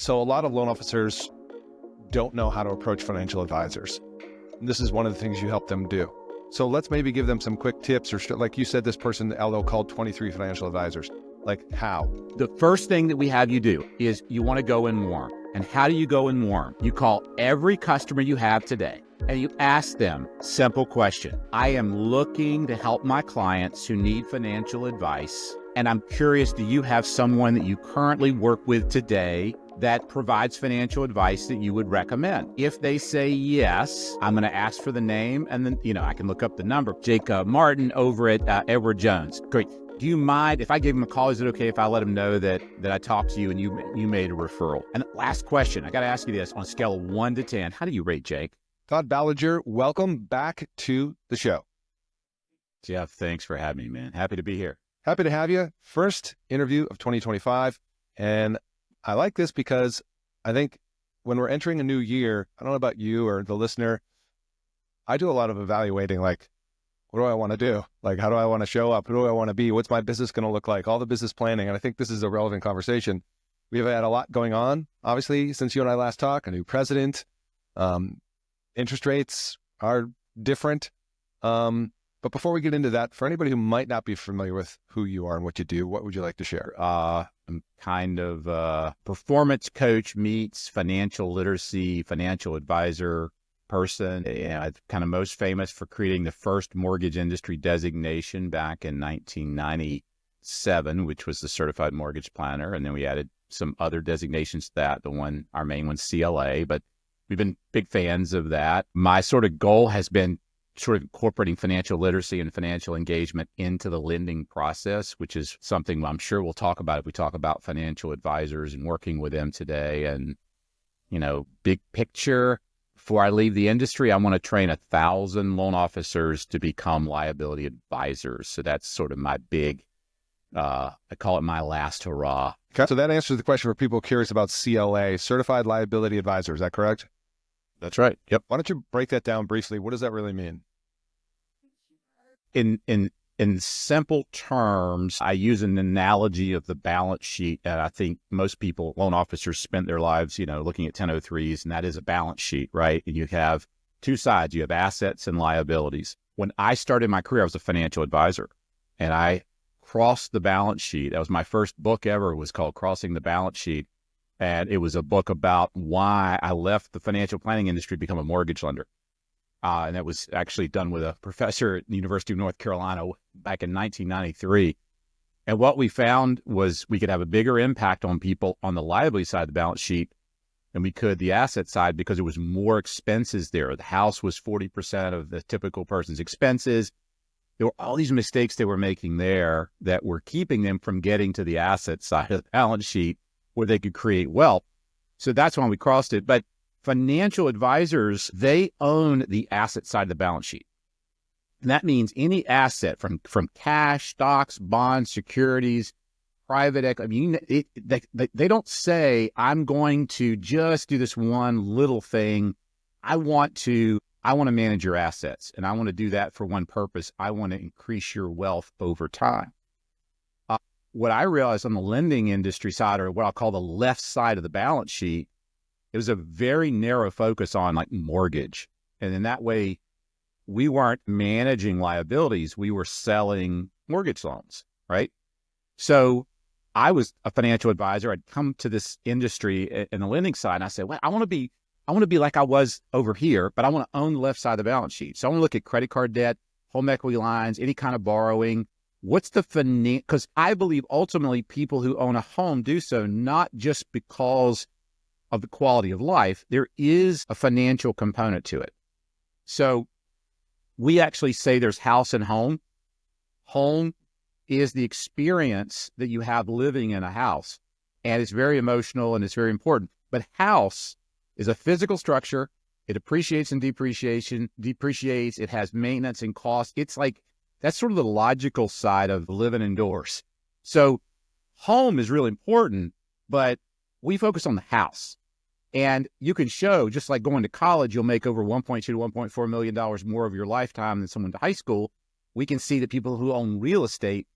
So a lot of loan officers don't know how to approach financial advisors. This is one of the things you help them do. So let's maybe give them some quick tips, or like you said, this person, LO, called 23 financial advisors. Like how? The first thing that we have you do is you want to go in warm. And how do you go in warm? You call every customer you have today and you ask them, simple question. I am looking to help my clients who need financial advice. And I'm curious, do you have someone that you currently work with today that provides financial advice that you would recommend? If they say yes, I'm going to ask for the name, and then, I can look up the number. Jake Martin over at Edward Jones. Great. Do you mind if I gave him a call? Is it okay if I let him know that I talked to you and you made a referral? And last question, I got to ask you this. On a scale of 1 to 10, how do you rate Jake? Todd Ballenger, welcome back to the show. Geoff, thanks for having me, man. Happy to be here. Happy to have you. First interview of 2025. And I like this because I think when we're entering a new year, I don't know about you or the listener, I do a lot of evaluating, like, what do I want to do? Like, how do I want to show up? Who do I want to be? What's my business going to look like? All the business planning. And I think this is a relevant conversation. We've had a lot going on, obviously, since you and I last talked, a new president. Interest rates are different. But before we get into that, for anybody who might not be familiar with who you are and what you do, what would you like to share? I'm kind of a performance coach meets financial literacy, financial advisor person. I'm kind of most famous for creating the first mortgage industry designation back in 1997, which was the Certified Mortgage Planner. And then we added some other designations to that. Our main one's CLA, but we've been big fans of that. My sort of goal has been sort of incorporating financial literacy and financial engagement into the lending process, which is something I'm sure we'll talk about if we talk about financial advisors and working with them today. And, big picture, before I leave the industry, I want to train 1,000 loan officers to become liability advisors. So that's sort of my big, I call it my last hurrah. Okay. So that answers the question for people curious about CLA, Certified Liability Advisors. Is that correct? That's right. Yep. Why don't you break that down briefly? What does that really mean? In simple terms, I use an analogy of the balance sheet. And I think most people, loan officers, spend their lives, looking at 1003s, and that is a balance sheet, right? And you have two sides. You have assets and liabilities. When I started my career, I was a financial advisor, and I crossed the balance sheet. That was my first book ever. It was called Crossing the Balance Sheet. And it was a book about why I left the financial planning industry to become a mortgage lender. And that was actually done with a professor at the University of North Carolina back in 1993. And what we found was we could have a bigger impact on people on the liability side of the balance sheet than we could the asset side, because there was more expenses there. The house was 40% of the typical person's expenses. There were all these mistakes they were making there that were keeping them from getting to the asset side of the balance sheet where they could create wealth. So that's why we crossed it. But financial advisors, they own the asset side of the balance sheet. And that means any asset from cash, stocks, bonds, securities, private equity. They don't say, I'm going to just do this one little thing. I want to manage your assets, and I want to do that for one purpose. I want to increase your wealth over time. What I realized on the lending industry side, or what I'll call the left side of the balance sheet, it was a very narrow focus on like mortgage. And in that way, we weren't managing liabilities. We were selling mortgage loans, right? So I was a financial advisor. I'd come to this industry in the lending side, and I said, well, I want to be like I was over here, but I want to own the left side of the balance sheet. So I want to look at credit card debt, home equity lines, any kind of borrowing. What's the because I believe ultimately people who own a home do so not just because of the quality of life. There is a financial component to it. So we actually say there's house and home. Home is the experience that you have living in a house, and it's very emotional and it's very important. But house is a physical structure. It appreciates and depreciates. It has maintenance and cost. It's like, that's sort of the logical side of living indoors. So home is really important, but we focus on the house. And you can show, just like going to college, you'll make over $1.2 to $1.4 million more of your lifetime than someone to high school. We can see that people who own real estate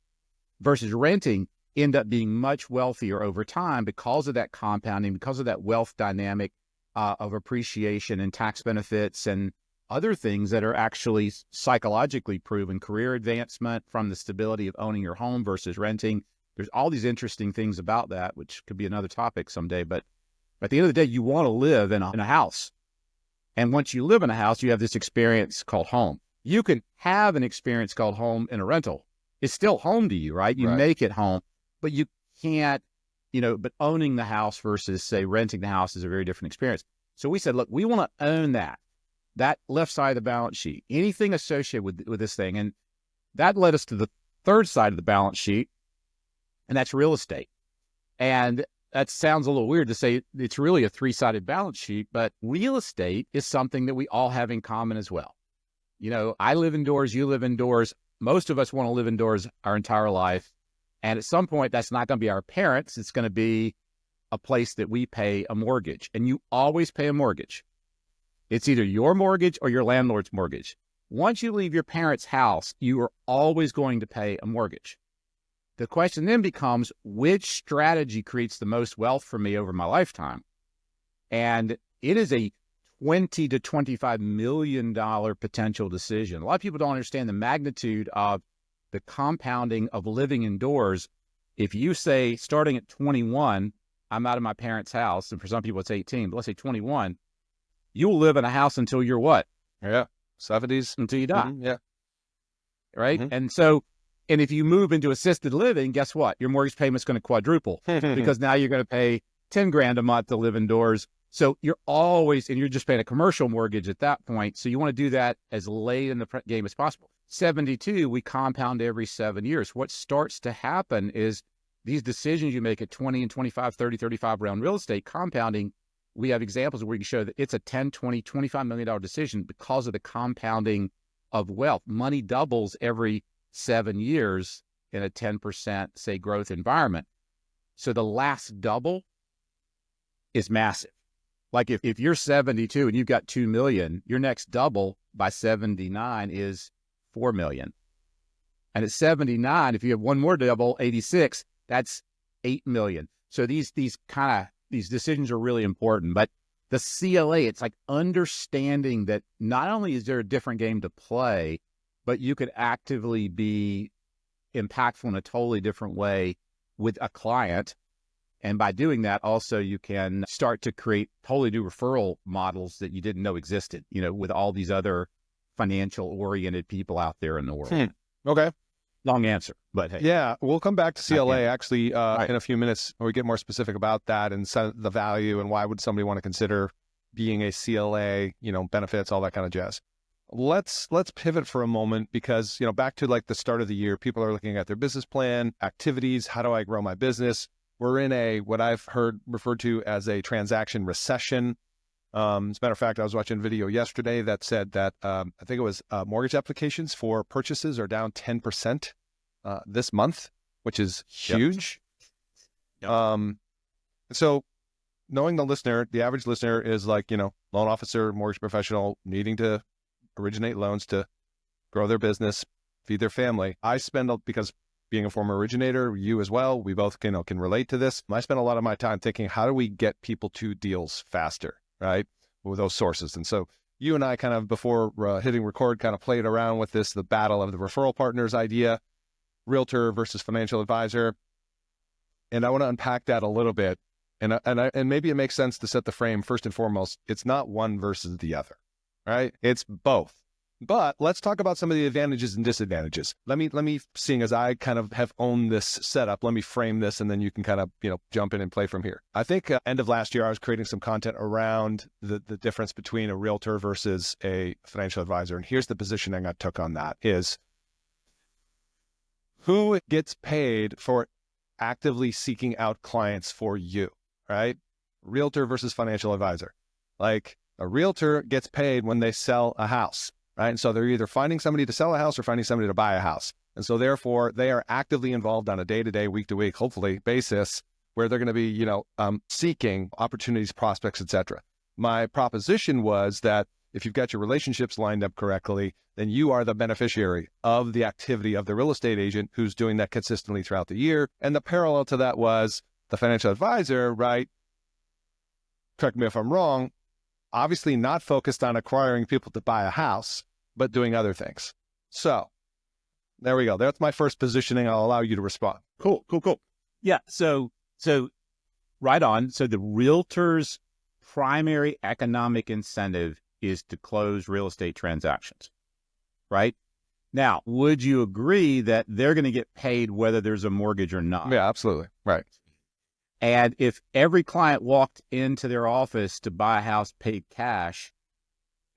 versus renting, end up being much wealthier over time because of that compounding, because of that wealth dynamic of appreciation and tax benefits and other things that are actually psychologically proven, career advancement from the stability of owning your home versus renting. There's all these interesting things about that, which could be another topic someday. But at the end of the day, you want to live in a house. And once you live in a house, you have this experience called home. You can have an experience called home in a rental. It's still home to you, right? You make it home, but you can't, but owning the house versus, say, renting the house is a very different experience. So we said, look, we want to own that left side of the balance sheet, anything associated with this thing. And that led us to the third side of the balance sheet, and that's real estate. And that sounds a little weird to say it's really a three-sided balance sheet, but real estate is something that we all have in common as well. I live indoors, you live indoors. Most of us want to live indoors our entire life. And at some point, that's not going to be our parents. It's going to be a place that we pay a mortgage. And you always pay a mortgage. It's either your mortgage or your landlord's mortgage. Once you leave your parents' house, you are always going to pay a mortgage. The question then becomes, which strategy creates the most wealth for me over my lifetime? And it is a $20 to $25 million potential decision. A lot of people don't understand the magnitude of the compounding of living indoors. If you say, starting at 21, I'm out of my parents' house, and for some people it's 18, but let's say 21, you'll live in a house until you're what? Yeah, 70s. Until you die. Mm-hmm. Yeah. Right? Mm-hmm. And if you move into assisted living, guess what? Your mortgage payment's going to quadruple because now you're going to pay 10 grand a month to live indoors. So you're just paying a commercial mortgage at that point. So you want to do that as late in the game as possible. 72, we compound every 7 years. What starts to happen is these decisions you make at 20 and 25, 30, 35 around real estate compounding. We have examples where we can show that it's a 10, 20, $25 million decision because of the compounding of wealth. Money doubles every 7 years in a 10%, say, growth environment. So the last double is massive. Like if you're 72 and you've got 2 million, your next double by 79 is 4 million. And at 79, if you have one more double, 86, that's 8 million. So these decisions are really important. But the CLA, it's like understanding that not only is there a different game to play, but you could actively be impactful in a totally different way with a client. And by doing that, also, you can start to create totally new referral models that you didn't know existed, with all these other financial-oriented people out there in the world. Okay. Long answer, but hey. Yeah, we'll come back to CLA actually in a few minutes when we get more specific about that and the value and why would somebody want to consider being a CLA, benefits, all that kind of jazz. Let's pivot for a moment because, back to like the start of the year, people are looking at their business plan, activities, how do I grow my business? We're in what I've heard referred to as a transaction recession. As a matter of fact, I was watching a video yesterday that said that I think it was mortgage applications for purchases are down 10% this month, which is huge. Yep. So knowing the listener, the average listener is like, loan officer, mortgage professional needing to originate loans to grow their business, feed their family. I spend, because being a former originator, you as well, we both can relate to this. I spend a lot of my time thinking, how do we get people to deals faster, right? With those sources. And so you and I kind of, before hitting record, kind of played around with the battle of the referral partners idea, realtor versus financial advisor. And I want to unpack that a little bit. And maybe it makes sense to set the frame first and foremost. It's not one versus the other, right? It's both. But let's talk about some of the advantages and disadvantages. Let me, seeing as I kind of have owned this setup, let me frame this and then you can kind of, jump in and play from here. I think end of last year, I was creating some content around the difference between a realtor versus a financial advisor. And here's the positioning I took on that is who gets paid for actively seeking out clients for you, right? Realtor versus financial advisor. Like a realtor gets paid when they sell a house. Right. And so they're either finding somebody to sell a house or finding somebody to buy a house. And so therefore they are actively involved on a day-to-day, week-to-week, hopefully basis where they're going to be, seeking opportunities, prospects, et cetera. My proposition was that if you've got your relationships lined up correctly, then you are the beneficiary of the activity of the real estate agent who's doing that consistently throughout the year. And the parallel to that was the financial advisor, right? Correct me if I'm wrong, obviously not focused on acquiring people to buy a house, but doing other things. So there we go. That's my first positioning. I'll allow you to respond. Cool. Yeah. So right on. So the realtor's primary economic incentive is to close real estate transactions, right? Now, would you agree that they're going to get paid whether there's a mortgage or not? Yeah, absolutely. Right. And if every client walked into their office to buy a house paid cash,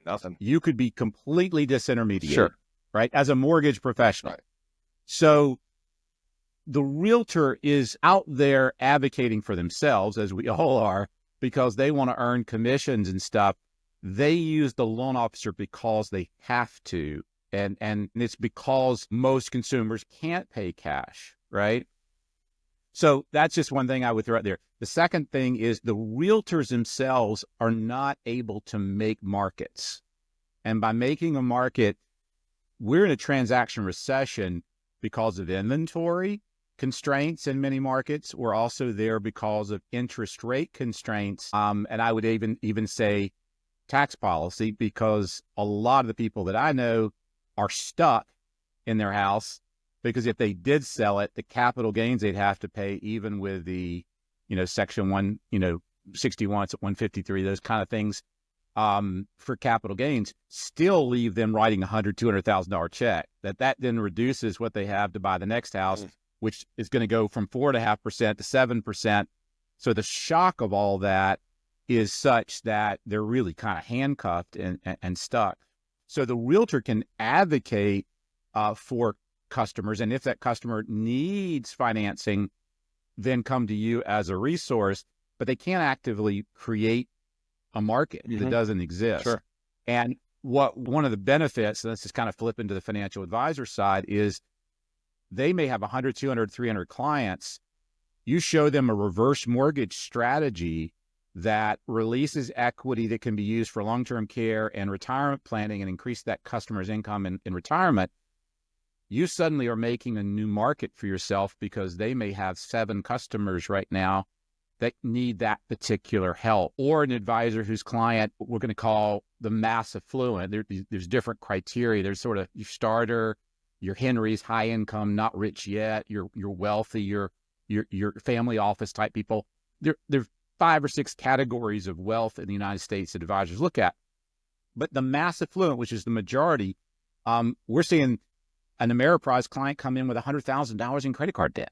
Nothing. you could be completely disintermediated, Sure. right? As a mortgage professional. Right. So the realtor is out there advocating for themselves, as we all are, because they want to earn commissions and stuff. They use the loan officer because they have to. And it's because most consumers can't pay cash, right? So that's just one thing I would throw out there. The second thing is the realtors themselves are not able to make markets. And by making a market, we're in a transaction recession because of inventory constraints in many markets. We're also there because of interest rate constraints. And I would even say tax policy, because a lot of the people that I know are stuck in their house because if they did sell it, the capital gains they'd have to pay, even with the, Section 61, 153, those kind of things, for capital gains, still leave them writing $100,000, $200,000 check. That then reduces what they have to buy the next house, which is going to go from 4.5% to 7%. So the shock of all that is such that they're really kind of handcuffed and stuck. So the realtor can advocate for customers, and if that customer needs financing, then come to you as a resource, but they can't actively create a market that doesn't exist. Sure. And one of the benefits, and let's just kind of flip into the financial advisor side, is they may have 100, 200, 300 clients. You show them a reverse mortgage strategy that releases equity that can be used for long-term care and retirement planning and increase that customer's income in retirement. You suddenly are making a new market for yourself, because they may have 7 customers right now that need that particular help, or an advisor whose client we're going to call the mass affluent. There's different criteria. There's sort of your starter, your Henry's, high income, not rich yet, your wealthy, your family office type people. There's 5 or 6 categories of wealth in the United States that advisors look at. But the mass affluent, which is the majority, we're seeing an Ameriprise client come in with $100,000 in credit card debt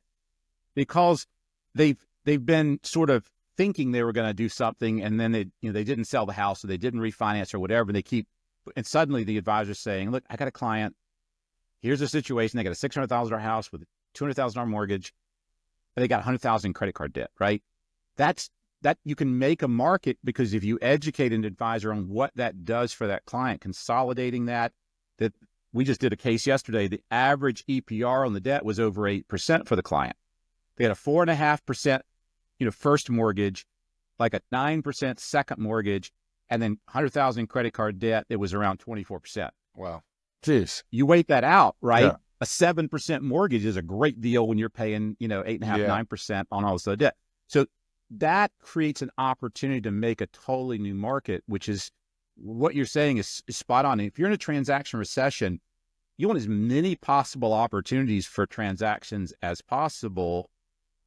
because they've been sort of thinking they were going to do something, and then they didn't sell the house, or they didn't refinance or whatever. And suddenly the advisor's saying, "Look, I got a client. Here's the situation. They got a $600,000 house with a $200,000 mortgage, but they got $100,000 in credit card debt." Right? That you can make a market, because if you educate an advisor on what that does for that client, consolidating that we just did a case yesterday. The average EPR on the debt was over 8% for the client. They had a 4.5%, first mortgage, like a 9% second mortgage, and then 100,000 credit card debt that was around 24%. Wow. Jeez. You wait that out, right? Yeah. A 7% mortgage is a great deal when you're paying, 8.5%, 9% on all this other debt. So that creates an opportunity to make a totally new market, which is what you're saying is spot on. If you're in a transaction recession, you want as many possible opportunities for transactions as possible.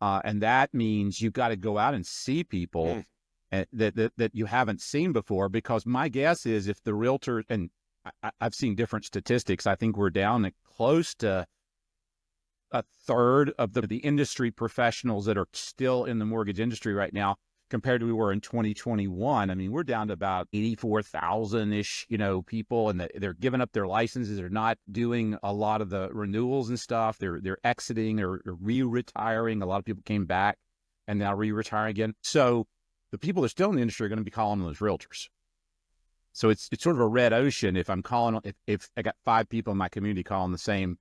And that means you've got to go out and see people that you haven't seen before, because my guess is if the realtor, and I've seen different statistics, I think we're down at close to a third of the industry professionals that are still in the mortgage industry right now compared to we were in 2021. I mean, we're down to about 84,000-ish, people, and they're giving up their licenses. They're not doing a lot of the renewals and stuff. They're exiting or re-retiring. A lot of people came back and now re-retiring again. So the people that are still in the industry are going to be calling those realtors. So it's sort of a red ocean. If I'm calling, if I got 5 people in my community calling the same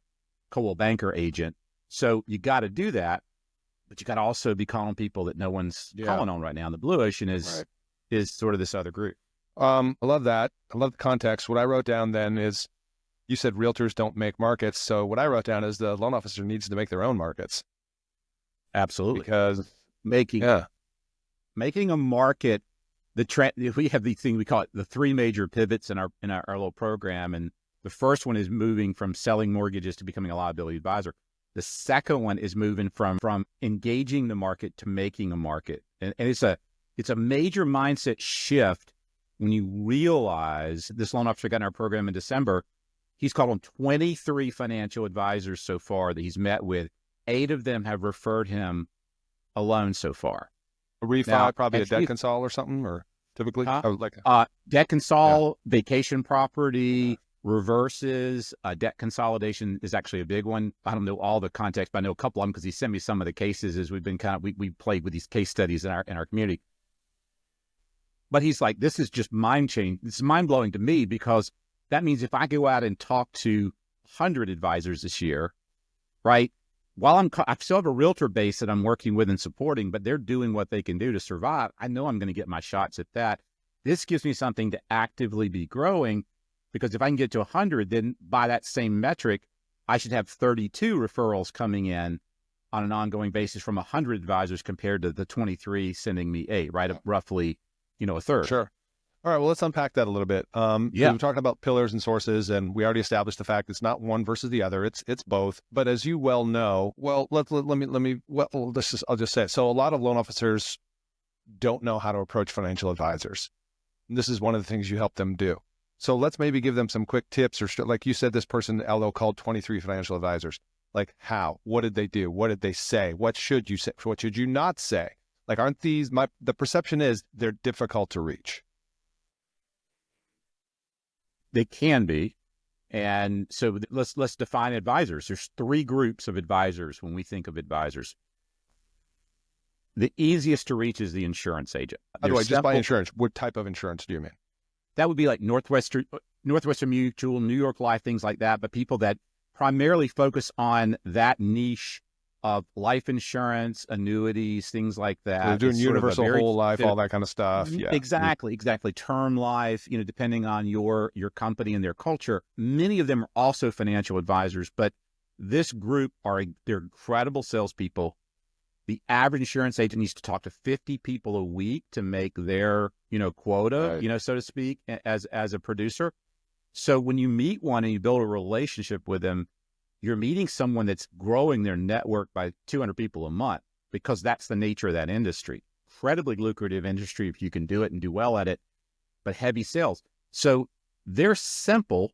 Coldwell Banker agent. So you got to do that. But you got to also be calling people that no one's calling on right now. And the blue ocean is sort of this other group. I love that. I love the context. What I wrote down then is you said realtors don't make markets. So what I wrote down is the loan officer needs to make their own markets Absolutely. because, Making yeah, making a market, we have these things, we call it the three major pivots in our little program. And the first one is moving from selling mortgages to becoming a liability advisor. The second one is moving from engaging the market to making a market. And it's a major mindset shift when you realize this loan officer got in our program in December. He's called on 23 financial advisors so far that he's met with. 8 of them have referred him a loan so far. a refi, Now, probably a debt consol or something, or typically debt consol, vacation property, reverses, debt consolidation is actually a big one. I don't know all the context, but I know a couple of them because he sent me some of the cases as we've been we played with these case studies in our community. But he's like, this is just It's mind blowing to me because that means if I go out and talk to 100 advisors this year, right? While I still have a realtor base that I'm working with and supporting, but they're doing what they can do to survive. I know I'm going to get my shots at that. This gives me something to actively be growing because if I can get to 100, then by that same metric, I should have 32 referrals coming in on an ongoing basis from 100 advisors compared to the 23 sending me 8, right? Roughly, a third. Sure. All right, well, let's unpack that a little bit. We're talking about pillars and sources, and we already established the fact it's not one versus the other. It's both. But as you well know, I'll just say it. So a lot of loan officers don't know how to approach financial advisors. And this is one of the things you help them do. So let's maybe give them some quick tips, or like you said, this person, LO, called 23 financial advisors. Like how? What did they do? What did they say? What should you say? What should you not say? Like, aren't these, the perception is they're difficult to reach. They can be. And so let's define advisors. There's 3 groups of advisors when we think of advisors. The easiest to reach is the insurance agent. By the way, just by insurance, what type of insurance do you mean? That would be like Northwestern Mutual, New York Life, things like that. But people that primarily focus on that niche of life insurance, annuities, things like that. So they're doing universal whole life, all that kind of stuff. Yeah, exactly. Term life, depending on your company and their culture. Many of them are also financial advisors, but this group they're incredible salespeople. The average insurance agent needs to talk to 50 people a week to make their, quota, right, so to speak, as a producer. So when you meet one and you build a relationship with them, you're meeting someone that's growing their network by 200 people a month because that's the nature of that industry. Incredibly lucrative industry if you can do it and do well at it, but heavy sales. So they're simple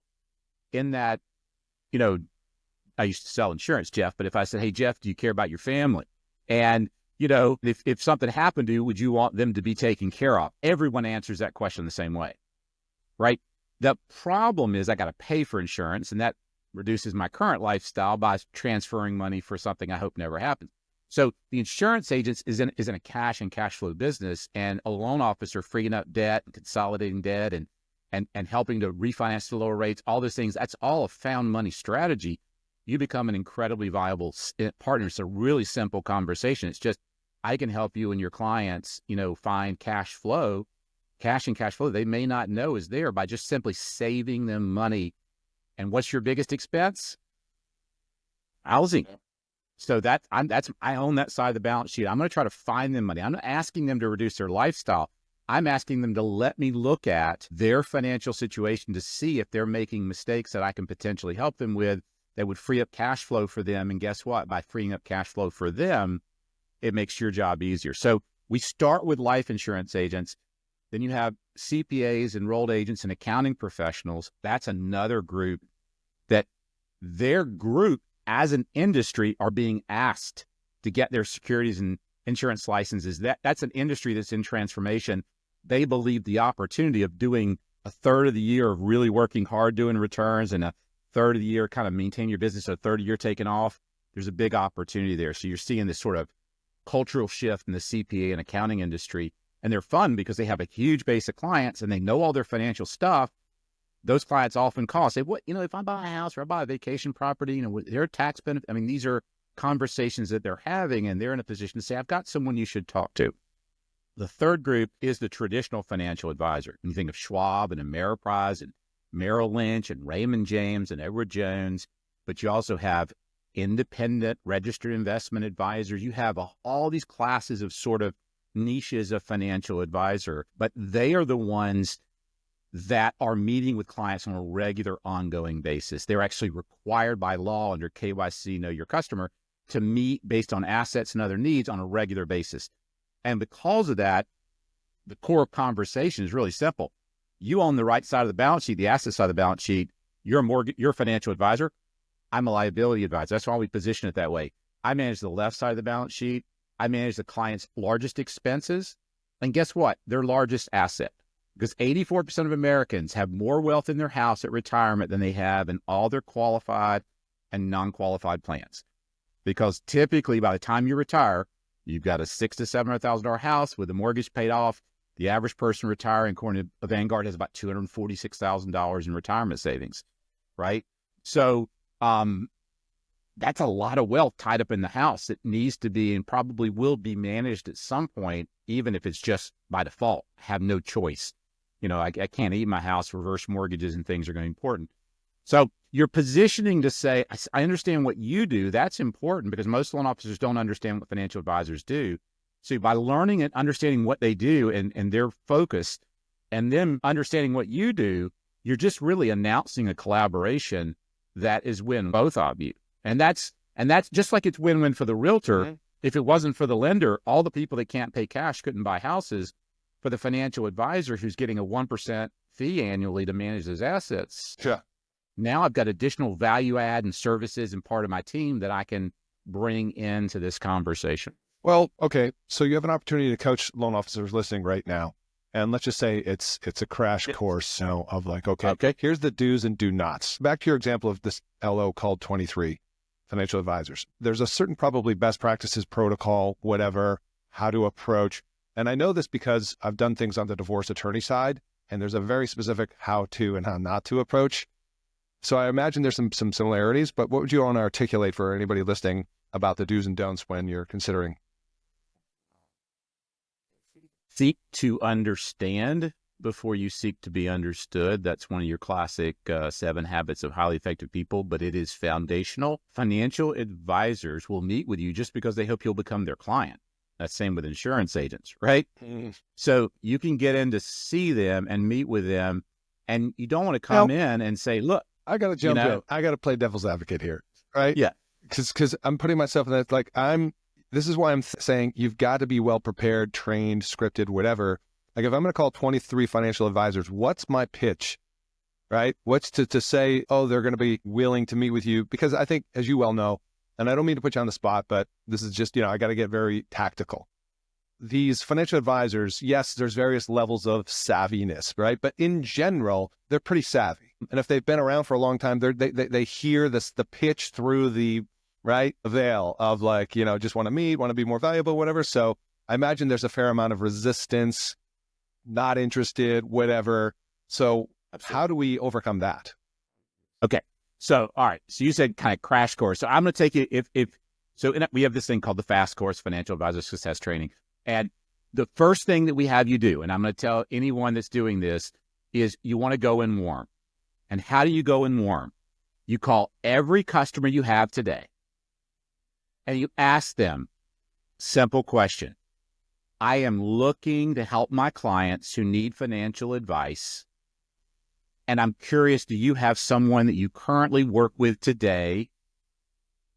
in that, I used to sell insurance, Geoff, but if I said, hey, Geoff, do you care about your family? And, if something happened to you, would you want them to be taken care of? Everyone answers that question the same way, right? The problem is I got to pay for insurance, and that reduces my current lifestyle by transferring money for something I hope never happens. So the insurance agents is in a cash and cash flow business, and a loan officer freeing up debt and consolidating debt and helping to refinance to lower rates, all those things, that's all a found money strategy. You become an incredibly viable partner. It's a really simple conversation. It's just, I can help you and your clients, find cash and cash flow they may not know is there by just simply saving them money. And what's your biggest expense? Housing. So I own that side of the balance sheet. I'm going to try to find them money. I'm not asking them to reduce their lifestyle. I'm asking them to let me look at their financial situation to see if they're making mistakes that I can potentially help them with that would free up cash flow for them. And guess what? By freeing up cash flow for them, it makes your job easier. So we start with life insurance agents. Then you have CPAs, enrolled agents, and accounting professionals. That's another group that their group as an industry are being asked to get their securities and insurance licenses. That's an industry that's in transformation. They believe the opportunity of doing a third of the year of really working hard doing returns and a third of the year kind of maintain your business, a third of the year taking off. There's a big opportunity there. So you're seeing this sort of cultural shift in the CPA and accounting industry. And they're fun because they have a huge base of clients and they know all their financial stuff. Those clients often call and say, if I buy a house or I buy a vacation property, their tax benefit. I mean, these are conversations that they're having, and they're in a position to say, I've got someone you should talk to. The third group is the traditional financial advisor. When you think of Schwab and Ameriprise and Merrill Lynch and Raymond James and Edward Jones, but you also have independent registered investment advisors. You have all these classes of sort of niches of financial advisor, but they are the ones that are meeting with clients on a regular, ongoing basis. They're actually required by law under KYC, Know Your Customer, to meet based on assets and other needs on a regular basis. And because of that, the core conversation is really simple. You own the right side of the balance sheet, the asset side of the balance sheet. You're a financial advisor. I'm a liability advisor. That's why we position it that way. I manage the left side of the balance sheet. I manage the client's largest expenses. And guess what? Their largest asset. Because 84% of Americans have more wealth in their house at retirement than they have in all their qualified and non-qualified plans. Because typically by the time you retire, you've got a $600,000 to $700,000 house with the mortgage paid off. The average person retiring, according to Vanguard, has about $246,000 in retirement savings, right? So that's a lot of wealth tied up in the house that needs to be and probably will be managed at some point, even if it's just by default. Have no choice. I can't eat my house. Reverse mortgages and things are going to be important. So you're positioning to say, I understand what you do. That's important because most loan officers don't understand what financial advisors do. So by learning and understanding what they do and their focus, and then understanding what you do, you're just really announcing a collaboration that is win both of you. And that's just like it's win-win for the realtor. Mm-hmm. If it wasn't for the lender, all the people that can't pay cash couldn't buy houses. For the financial advisor who's getting a 1% fee annually to manage his assets. Yeah. Now I've got additional value add and services and part of my team that I can bring into this conversation. Well, okay. So you have an opportunity to coach loan officers listening right now. And let's just say it's a crash course, of like, okay, here's the do's and do nots. Back to your example of this LO called 23 financial advisors. There's a certain probably best practices protocol, whatever, how to approach. And I know this because I've done things on the divorce attorney side, and there's a very specific how to and how not to approach. So I imagine there's some similarities, but what would you want to articulate for anybody listening about the do's and don'ts when you're considering? Seek to understand before you seek to be understood. That's one of your classic 7 habits of highly effective people, but it is foundational. Financial advisors will meet with you just because they hope you'll become their client. That's same with insurance agents, right? Mm. So you can get in to see them and meet with them, and you don't want to come in and say, look, I got to jump in. I got to play devil's advocate here, right? Yeah. Because I'm putting myself in that, like, this is why I'm saying you've got to be well prepared, trained, scripted, whatever. Like, if I'm going to call 23 financial advisors, what's my pitch, right? What's to say, oh, they're going to be willing to meet with you? Because I think, as you well know, and I don't mean to put you on the spot, but this is just, I got to get very tactical. These financial advisors, yes, there's various levels of savviness, right? But in general, they're pretty savvy. And if they've been around for a long time, they hear the pitch through the veil of like, just want to meet, want to be more valuable, whatever. So I imagine there's a fair amount of resistance, not interested, whatever. So Absolutely. How do we overcome that? Okay. So, all right. So you said kind of crash course. So I'm going to take you we have this thing called the FAST course, Financial Advisor Success Training. And the first thing that we have you do, and I'm going to tell anyone that's doing this, is you want to go in warm. And how do you go in warm? You call every customer you have today and you ask them, simple question. I am looking to help my clients who need financial advice. And I'm curious, do you have someone that you currently work with today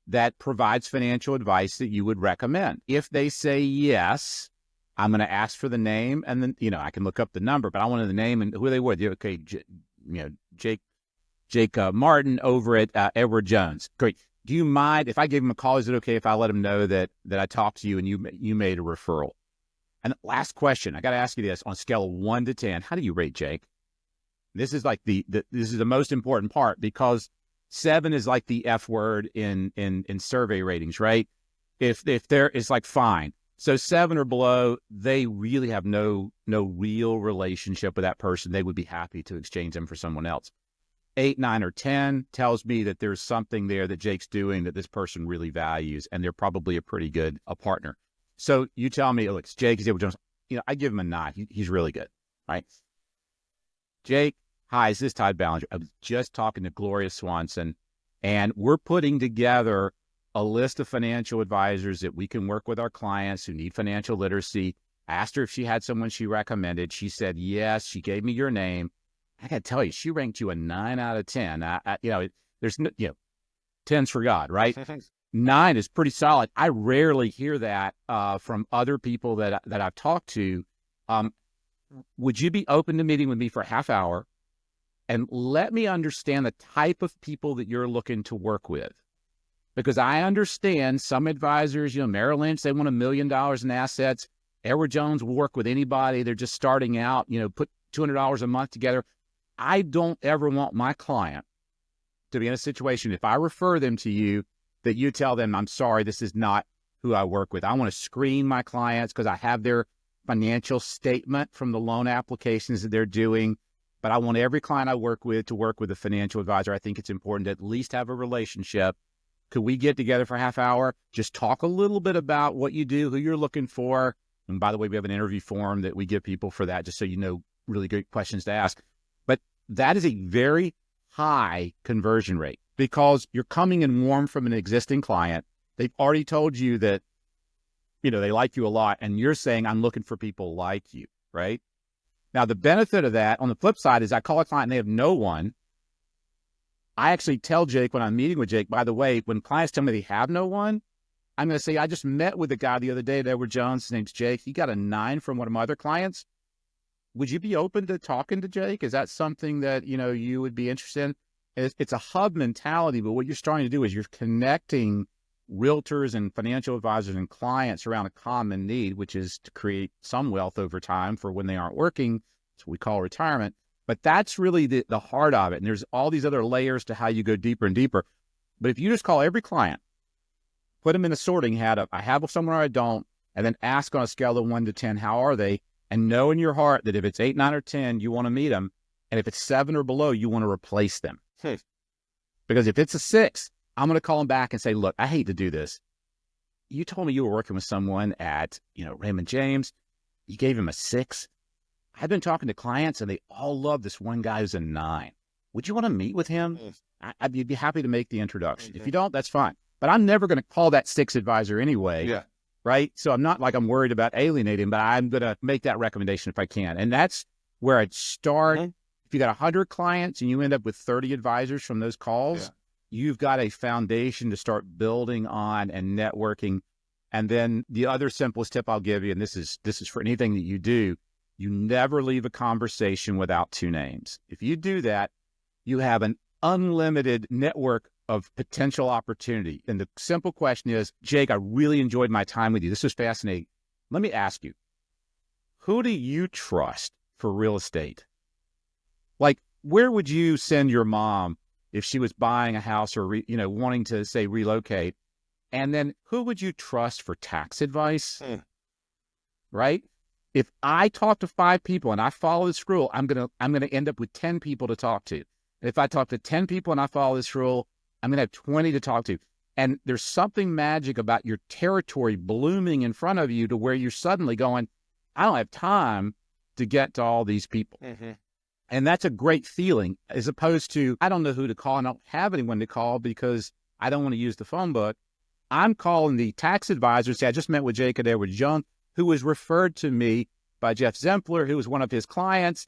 that provides financial advice that you would recommend? If they say yes, I'm going to ask for the name, and then, I can look up the number, but I wanted the name and who they were. Okay, Jake Martin over at Edward Jones. Great. Do you mind if I give him a call? Is it okay if I let him know that I talked to you and you made a referral? And last question, I got to ask you this on a scale of 1 to 10. How do you rate Jake? This is like this is the most important part, because 7 is like the F word in survey ratings, right? If there is like fine. So 7 or below, they really have no real relationship with that person. They would be happy to exchange them for someone else. 8, 9, or 10 tells me that there's something there that Jake's doing that this person really values, and they're probably a pretty good partner. So you tell me, look, Jake is Edward Jones. I give him a 9. He's really good, right? Jake, hi, this is Todd Ballenger. I was just talking to Gloria Swanson, and we're putting together a list of financial advisors that we can work with our clients who need financial literacy. I asked her if she had someone she recommended. She said yes. She gave me your name. I got to tell you, she ranked you a 9 out of 10. There's no, 10's for God, right? 9 is pretty solid. I rarely hear that from other people that I've talked to. Would you be open to meeting with me for a half hour and let me understand the type of people that you're looking to work with? Because I understand some advisors, Merrill Lynch, they want $1 million in assets. Edward Jones will work with anybody. They're just starting out, put $200 a month together. I don't ever want my client to be in a situation, if I refer them to you, that you tell them, I'm sorry, this is not who I work with. I want to screen my clients because I have their financial statement from the loan applications that they're doing. But I want every client I work with to work with a financial advisor. I think it's important to at least have a relationship. Could we get together for a half hour? Just talk a little bit about what you do, who you're looking for. And by the way, we have an interview form that we give people for that, just so you know really good questions to ask. But that is a very high conversion rate because you're coming in warm from an existing client. They've already told you that, they like you a lot. And you're saying, I'm looking for people like you, right? Now, the benefit of that on the flip side is I call a client and they have no one. I actually tell Jake when I'm meeting with Jake, by the way, when clients tell me they have no one, I'm going to say, I just met with a guy the other day at Edward Jones. His name's Jake. He got a 9 from one of my other clients. Would you be open to talking to Jake? Is that something that, you would be interested in? It's a hub mentality, but what you're starting to do is you're connecting realtors and financial advisors and clients around a common need, which is to create some wealth over time for when they aren't working. That's what we call retirement. But that's really the heart of it. And there's all these other layers to how you go deeper and deeper. But if you just call every client, put them in a sorting hat of I have someone or I don't, and then ask on a scale of 1 to 10, how are they? And know in your heart that if it's 8, 9, or 10, you want to meet them. And if it's 7 or below, you want to replace them. Because if it's a 6, I'm going to call them back and say, look, I hate to do this. You told me you were working with someone at, Raymond James. You gave him a 6. I've been talking to clients and they all love this one guy who's a 9. Would you want to meet with him? I'd be happy to make the introduction. If you don't, that's fine. But I'm never going to call that 6 advisor anyway. Yeah. Right? So I'm not like I'm worried about alienating, but I'm going to make that recommendation if I can. And that's where I'd start. If you got 100 clients and you end up with 30 advisors from those calls, you've got a foundation to start building on and networking. And then the other simplest tip I'll give you, and this is for anything that you do, you never leave a conversation without 2 names. If you do that, you have an unlimited network of potential opportunity. And the simple question is, Jake, I really enjoyed my time with you. This was fascinating. Let me ask you, who do you trust for real estate? Like, where would you send your mom if she was buying a house or, wanting to say relocate? And then who would you trust for tax advice? Right? If I talk to 5 people and I follow this rule, I'm going to end up with 10 people to talk to. And if I talk to 10 people and I follow this rule, I'm going to have 20 to talk to. And there's something magic about your territory blooming in front of you to where you're suddenly going, I don't have time to get to all these people. And that's a great feeling, as opposed to, I don't know who to call and I don't have anyone to call because I don't want to use the phone book. I'm calling the tax advisor. Say, I just met with Jake at Edward Jones, who was referred to me by Geoff Zimpfer, who was one of his clients.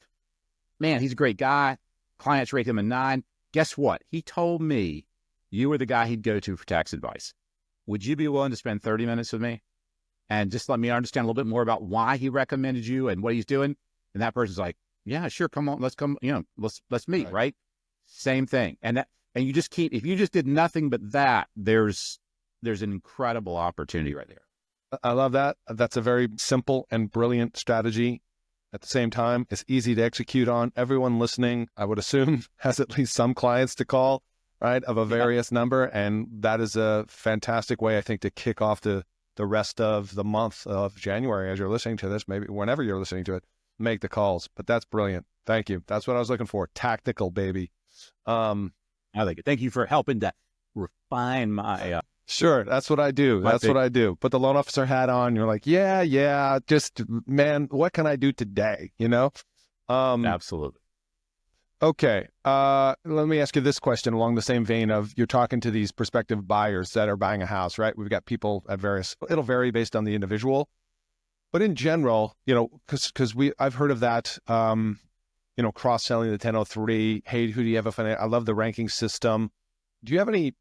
Man, he's a great guy. Clients rate him a 9. Guess what? He told me you were the guy he'd go to for tax advice. Would you be willing to spend 30 minutes with me and just let me understand a little bit more about why he recommended you and what he's doing? And that person's like, yeah, sure. Come on. Let's come, let's meet. Right. Same thing. And you just keep, if you just did nothing but that, there's an incredible opportunity right there. I love that. That's a very simple and brilliant strategy. At the same time, it's easy to execute on. Everyone listening, I would assume, has at least some clients to call, right, of a various number. And that is a fantastic way, I think, to kick off the rest of the month of January as you're listening to this, maybe whenever you're listening to it, make the calls. But that's brilliant. Thank you. That's what I was looking for. Tactical, baby. I like it. Thank you for helping to refine my Sure, that's what I do. My That's what thing. I do. Put the loan officer hat on. You're like, yeah, just man, what can I do today? Um, Absolutely. okay. Let me ask you this question along the same vein of you're talking to these prospective buyers that are buying a house, right? We've got people at various. It'll vary based on the individual, but in general, because I've heard of that. Cross selling the 1003. Hey, who do you have a finance? I love the ranking system. Do you have any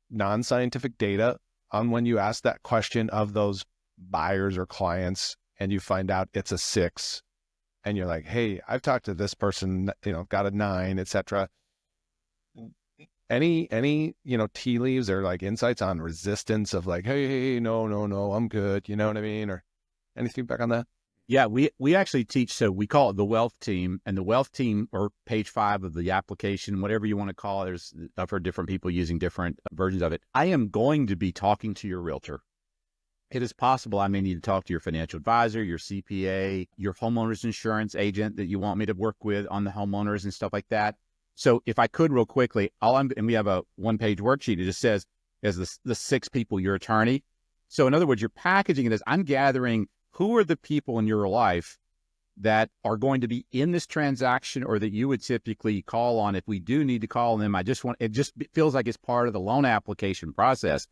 non-scientific data on when you ask that question of those buyers or clients and you find out it's a 6 and you're like, hey, I've talked to this person, got a 9, etc. Any tea leaves or like insights on resistance of like, hey, no, I'm good, you know what I mean? Or any feedback on that? Yeah, we actually teach, so we call it the wealth team, and the wealth team, or page 5 of the application, whatever you want to call it. I've heard different people using different versions of it. I am going to be talking to your realtor. It is possible I may need to talk to your financial advisor, your CPA, your homeowner's insurance agent that you want me to work with on the homeowners and stuff like that. So if I could real quickly, and we have a 1-page worksheet. It just says, as the 6 people, your attorney. So in other words, you're packaging it as, I'm gathering who are the people in your life that are going to be in this transaction, or that you would typically call on if we do need to call them. It just feels like it's part of the loan application process.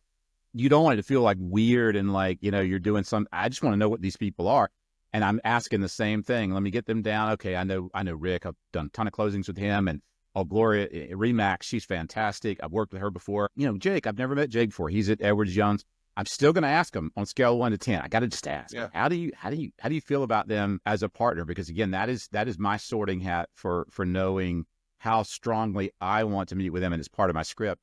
You don't want it to feel like weird and like, you're doing I just want to know what these people are. And I'm asking the same thing. Let me get them down. Okay. I know Rick. I've done a ton of closings with him, and Gloria Remax. She's fantastic. I've worked with her before. Jake, I've never met Jake before. He's at Edwards Jones. I'm still going to ask them on a scale of 1 to 10. I got to just ask, how do you feel about them as a partner? Because again, that is my sorting hat for knowing how strongly I want to meet with them, and it's part of my script.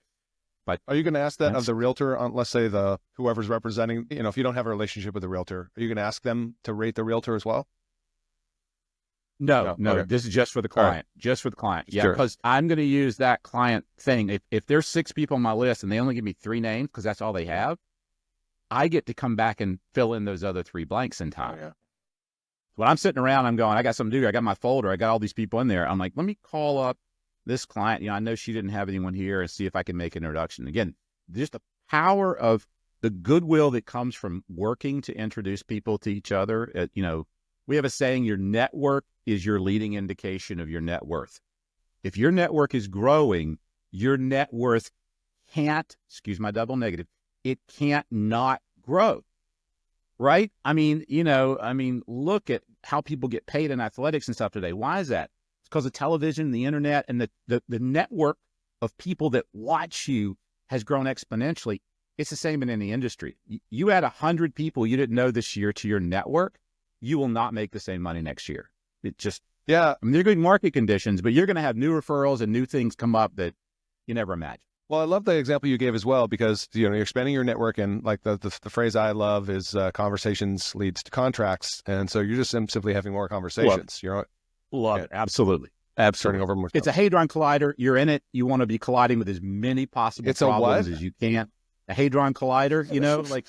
But are you going to ask that of the realtor on, let's say, whoever's representing, if you don't have a relationship with the realtor, are you going to ask them to rate the realtor as well? No. Okay. This is just for the client, right. Just for the client. Yeah. Sure. Because I'm going to use that client thing. If there's 6 people on my list and they only give me 3 names, because that's all they have, I get to come back and fill in those other 3 blanks in time. Yeah. When I'm sitting around, I'm going, I got something to do. I got my folder. I got all these people in there. I'm like, let me call up this client. I know she didn't have anyone here, and see if I can make an introduction. Again, just the power of the goodwill that comes from working to introduce people to each other. We have a saying, your network is your leading indication of your net worth. If your network is growing, your net worth can't, excuse my double negative, it can't not grow, right? Look at how people get paid in athletics and stuff today. Why is that? It's because of television, the internet, and the network of people that watch you has grown exponentially. It's the same in any industry. You add 100 people you didn't know this year to your network, you will not make the same money next year. It just, yeah. They're good market conditions, but you're going to have new referrals and new things come up that you never imagined. Well, I love the example you gave as well, because you're expanding your network, and like the phrase I love is conversations leads to contracts, and so you're just simply having more conversations. Love it. Absolutely. Turning over more. It's a hadron collider. You're in it. You want to be colliding with as many possible problems as you can. A hadron collider, like.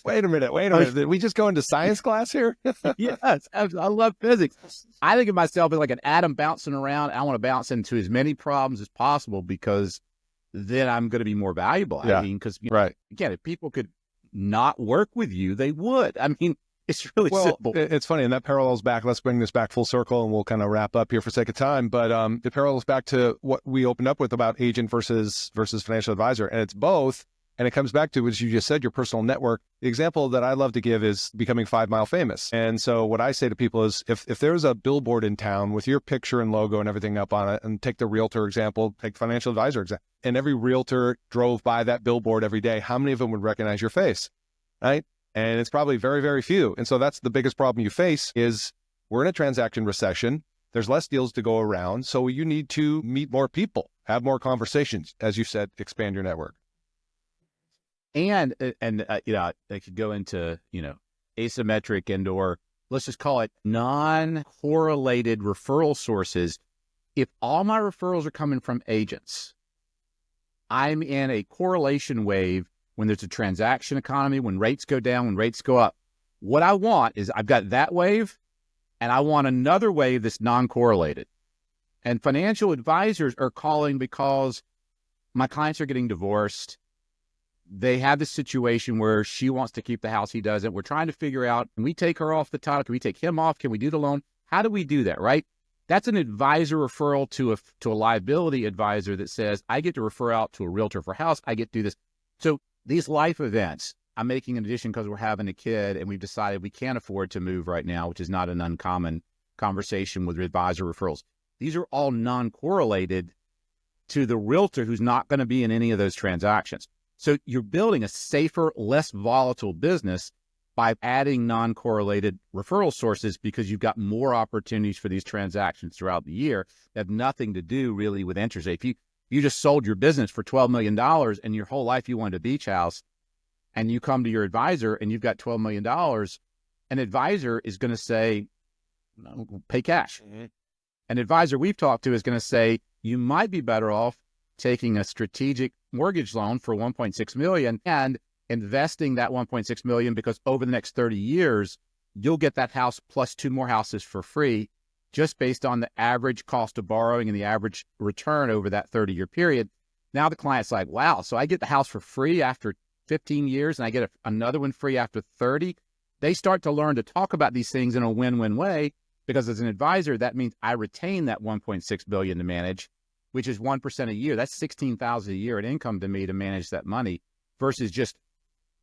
Wait a minute. Did we just go into science class here? Yes, I love physics. I think of myself as like an atom bouncing around. I want to bounce into as many problems as possible, because then I'm going to be more valuable. Yeah. Because right. Again, if people could not work with you, they would. It's really simple. It's funny, and that parallels back. Let's bring this back full circle, and we'll kind of wrap up here for sake of time. But it parallels back to what we opened up with about agent versus financial advisor, and it's both. And it comes back to, as you just said, your personal network. The example that I love to give is becoming 5 Mile famous. And so what I say to people is, if there's a billboard in town with your picture and logo and everything up on it, and take the realtor example, take financial advisor example, and every realtor drove by that billboard every day, how many of them would recognize your face, right? And it's probably very, very few. And so that's the biggest problem you face is we're in a transaction recession. There's less deals to go around. So you need to meet more people, have more conversations, as you said, expand your network. And I could go into, asymmetric and or let's just call it non-correlated referral sources. If all my referrals are coming from agents, I'm in a correlation wave when there's a transaction economy, when rates go down, when rates go up. What I want is I've got that wave, and I want another wave that's non-correlated. And financial advisors are calling because my clients are getting divorced. they have this situation where she wants to keep the house, he doesn't. We're trying to figure out, can we take her off the title? Can we take him off? Can we do the loan? How do we do that, right? That's an advisor referral to a liability advisor that says, I get to refer out to a realtor for a house. I get to do this. So these life events, I'm making an addition because we're having a kid and we've decided we can't afford to move right now, which is not an uncommon conversation with advisor referrals. These are all non-correlated to the realtor who's not going to be in any of those transactions. So you're building a safer, less volatile business by adding non-correlated referral sources because you've got more opportunities for these transactions throughout the year that have nothing to do really with interest rate. If you just sold your business for $12 million and your whole life you wanted a beach house and you come to your advisor and you've got $12 million, an advisor is going to say, no, pay cash. Mm-hmm. An advisor we've talked to is going to say, you might be better off taking a strategic mortgage loan for $1.6 million and investing that $1.6 million because over the next 30 years, you'll get that house plus 2 more houses for free just based on the average cost of borrowing and the average return over that 30-year period. Now the client's like, wow, so I get the house for free after 15 years and I get another one free after 30. They start to learn to talk about these things in a win-win way because as an advisor, that means I retain that $1.6 billion to manage, which is 1% a year. That's $16,000 a year in income to me to manage that money versus just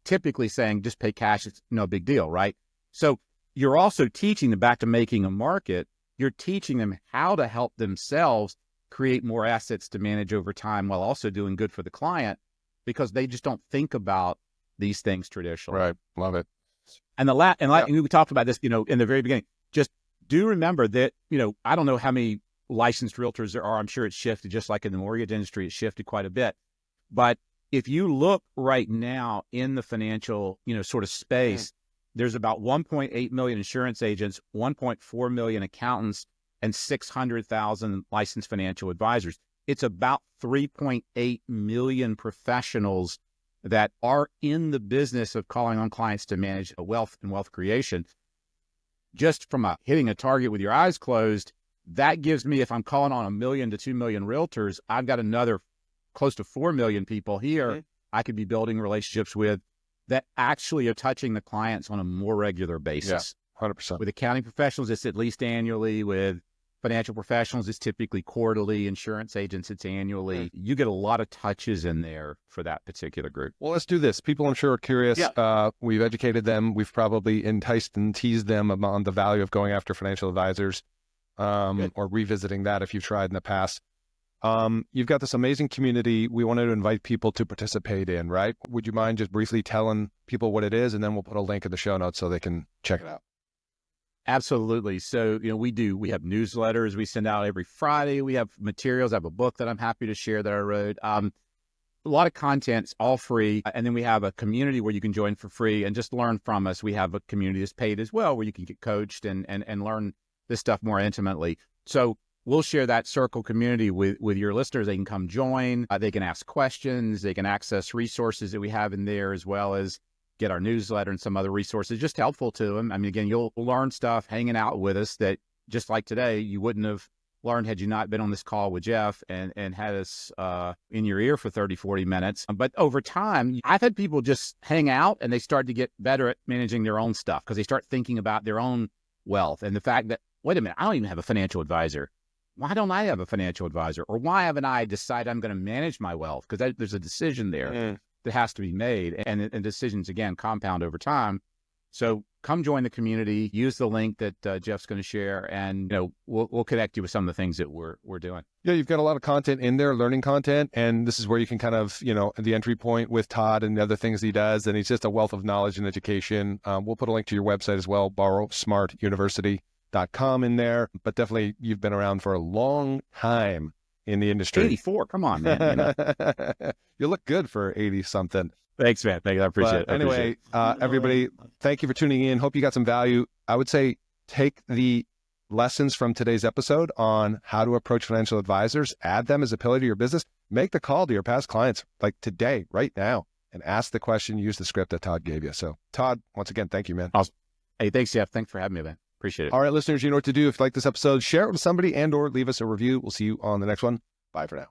typically saying, just pay cash. It's no big deal, right? So you're also teaching them back to making a market. You're teaching them how to help themselves create more assets to manage over time while also doing good for the client because they just don't think about these things traditionally. Right. Love it. And we talked about this, in the very beginning, just do remember that, I don't know how many licensed realtors there are. I'm sure it's shifted just like in the mortgage industry, it's shifted quite a bit. But if you look right now in the financial, sort of space, there's about 1.8 million insurance agents, 1.4 million accountants, and 600,000 licensed financial advisors. It's about 3.8 million professionals that are in the business of calling on clients to manage a wealth and wealth creation. Just from hitting a target with your eyes closed, that gives me, if I'm calling on 1 million to 2 million realtors, I've got another close to 4 million people here I could be building relationships with that actually are touching the clients on a more regular basis. Yeah, 100%. With accounting professionals, it's at least annually. With financial professionals, it's typically quarterly. Insurance agents, it's annually. You get a lot of touches in there for that particular group. Well, let's do this. People, I'm sure, are curious. Yeah. We've educated them. We've probably enticed and teased them on the value of going after financial advisors or revisiting that if you've tried in the past. You've got this amazing community we wanted to invite people to participate in, right? Would you mind just briefly telling people what it is, and then we'll put a link in the show notes so they can check it out? Absolutely. So, we have newsletters we send out every Friday. We have materials. I have a book that I'm happy to share that I wrote. A lot of content, it's all free. And then we have a community where you can join for free and just learn from us. We have a community that's paid as well, where you can get coached and learn this stuff more intimately. So we'll share that circle community with your listeners. They can come join. They can ask questions. They can access resources that we have in there, as well as get our newsletter and some other resources just helpful to them. I mean, again, you'll learn stuff hanging out with us that just like today, you wouldn't have learned had you not been on this call with Geoff and had us in your ear for 30, 40 minutes. But over time, I've had people just hang out and they start to get better at managing their own stuff because they start thinking about their own wealth and the fact that, wait a minute, I don't even have a financial advisor. Why don't I have a financial advisor? Or why haven't I decided I'm going to manage my wealth? Because there's a decision there that has to be made. And decisions, again, compound over time. So come join the community, use the link that Geoff's going to share, and we'll connect you with some of the things that we're doing. Yeah, you've got a lot of content in there, learning content, and this is where you can kind of, the entry point with Todd and the other things he does, and he's just a wealth of knowledge and education. We'll put a link to your website as well, borrowsmartuniversity.com in there, but definitely you've been around for a long time in the industry. 84, come on, man. You look good for 80-something. Thanks, man. Thank you. I appreciate it. Anyway, everybody, thank you for tuning in. Hope you got some value. I would say take the lessons from today's episode on how to approach financial advisors, add them as a pillar to your business, make the call to your past clients like today, right now, and ask the question, use the script that Todd gave you. So Todd, once again, thank you, man. Awesome. Hey, thanks, Geoff. Thanks for having me, man. Appreciate it. All right, listeners, you know what to do. If you like this episode, share it with somebody and or leave us a review. We'll see you on the next one. Bye for now.